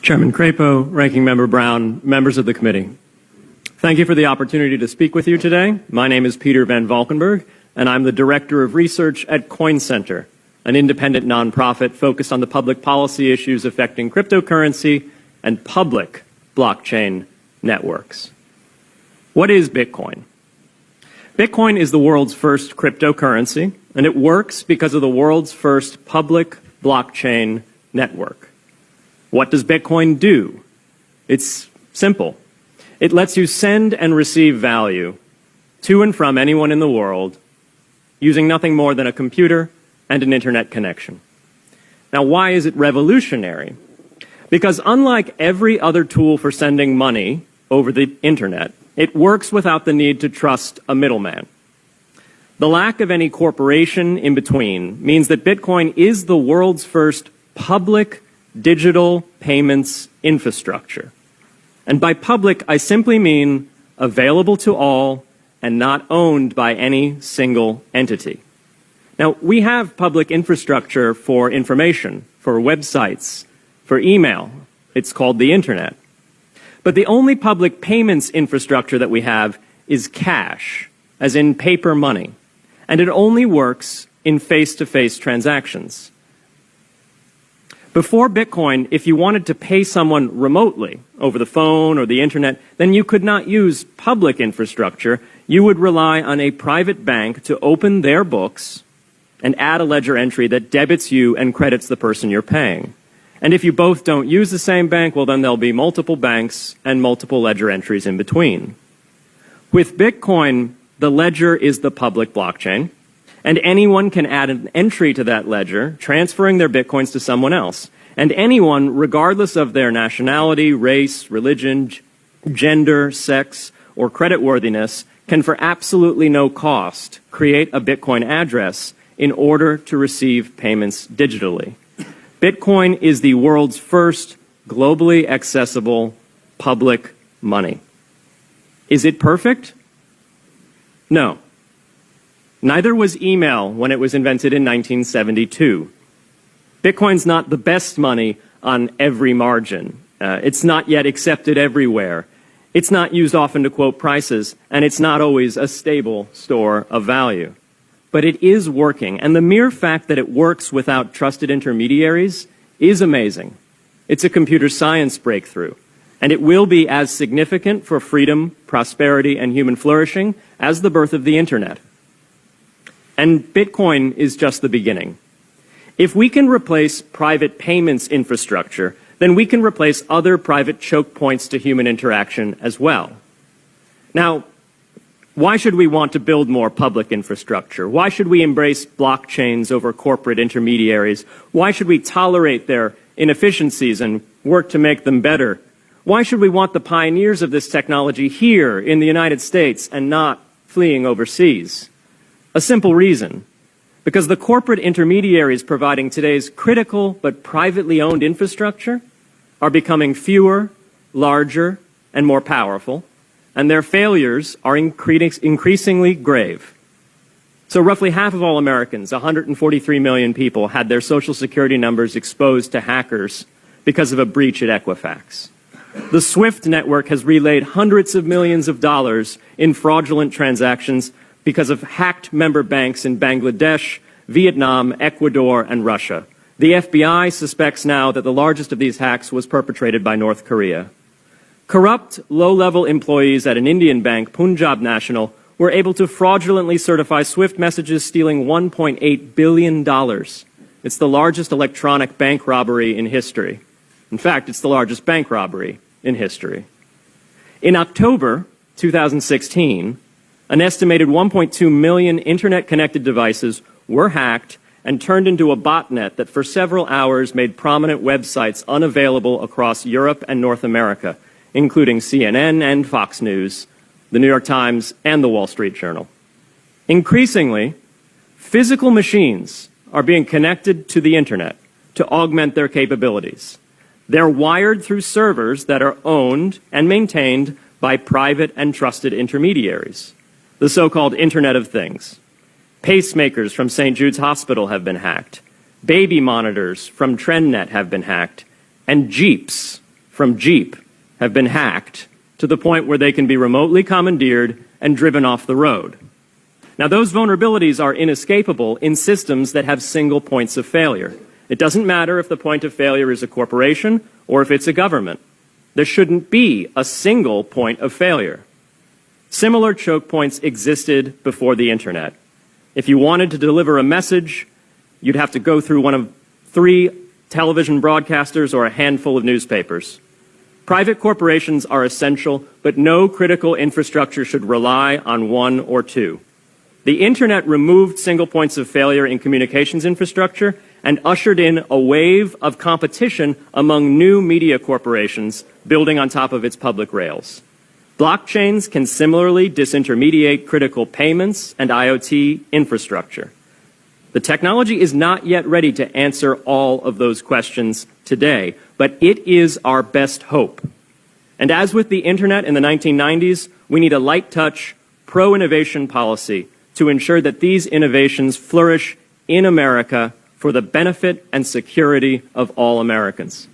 Chairman Crapo, Ranking Member Brown, members of the committee. Thank you for the opportunity to speak with you today. My name is Peter Van Valkenburg, and I'm the Director of Research at Coin Center, an independent nonprofit focused on the public policy issues affecting cryptocurrency and public blockchain networks. What is Bitcoin? Bitcoin is the world's first cryptocurrency, and it works because of the world's first public blockchain network. What does Bitcoin do? It's simple. It lets you send and receive value to and from anyone in the world using nothing more than a computer and an internet connection. Now, why is it revolutionary? Because unlike every other tool for sending money over the internet, it works without the need to trust a middleman. The lack of any corporation in between means that Bitcoin is the world's first public digital payments infrastructure. And by public, I simply mean available to all and not owned by any single entity. Now, we have public infrastructure for information, for websites, for email. It's called the internet. But the only public payments infrastructure that we have is cash, as in paper money. And it only works in face-to-face transactions. Before Bitcoin, if you wanted to pay someone remotely over the phone or the internet, then you could not use public infrastructure. You would rely on a private bank to open their books and add a ledger entry that debits you and credits the person you're paying. And if you both don't use the same bank, well, then there'll be multiple banks and multiple ledger entries in between. With Bitcoin, the ledger is the public blockchain, and anyone can add an entry to that ledger, transferring their Bitcoins to someone else. And anyone, regardless of their nationality, race, religion, gender, sex, or creditworthiness, can for absolutely no cost create a Bitcoin address in order to receive payments digitally. Bitcoin is the world's first globally accessible public money. Is it perfect? No. Neither was email when it was invented in 1972. Bitcoin's not the best money on every margin. It's not yet accepted everywhere. It's not used often to quote prices, and it's not always a stable store of value. But it is working, and the mere fact that it works without trusted intermediaries is amazing. It's a computer science breakthrough, and it will be as significant for freedom, prosperity, and human flourishing as the birth of the internet. And Bitcoin is just the beginning. If we can replace private payments infrastructure, then we can replace other private choke points to human interaction as well. Now, why should we want to build more public infrastructure? Why should we embrace blockchains over corporate intermediaries? Why should we tolerate their inefficiencies and work to make them better? Why should we want the pioneers of this technology here in the United States and not fleeing overseas? A simple reason. Because the corporate intermediaries providing today's critical but privately owned infrastructure are becoming fewer, larger, and more powerful, and their failures are increasingly grave. So roughly half of all Americans, 143 million people, had their Social Security numbers exposed to hackers because of a breach at Equifax. The SWIFT network has relayed hundreds of millions of dollars in fraudulent transactions because of hacked member banks in Bangladesh, Vietnam, Ecuador, and Russia. The FBI suspects now that the largest of these hacks was perpetrated by North Korea. Corrupt, low-level employees at an Indian bank, Punjab National, were able to fraudulently certify SWIFT messages, stealing $1.8 billion. It's the largest electronic bank robbery in history. In fact, it's the largest bank robbery in history. In October 2016, an estimated 1.2 million internet-connected devices were hacked and turned into a botnet that for several hours made prominent websites unavailable across Europe and North America, including CNN and Fox News, the New York Times, and the Wall Street Journal. Increasingly, physical machines are being connected to the internet to augment their capabilities. They're wired through servers that are owned and maintained by private and trusted intermediaries, the so-called Internet of Things. Pacemakers from St. Jude's Hospital have been hacked. Baby monitors from TrendNet have been hacked. And Jeeps from Jeep have been hacked to the point where they can be remotely commandeered and driven off the road. Now, those vulnerabilities are inescapable in systems that have single points of failure. It doesn't matter if the point of failure is a corporation or if it's a government. There shouldn't be a single point of failure. Similar choke points existed before the internet. If you wanted to deliver a message, you'd have to go through one of 3 television broadcasters or a handful of newspapers. Private corporations are essential, but no critical infrastructure should rely on 1 or 2. The internet removed single points of failure in communications infrastructure and ushered in a wave of competition among new media corporations building on top of its public rails. Blockchains can similarly disintermediate critical payments and IoT infrastructure. The technology is not yet ready to answer all of those questions today, but it is our best hope. And as with the internet in the 1990s, we need a light-touch, pro-innovation policy to ensure that these innovations flourish in America for the benefit and security of all Americans.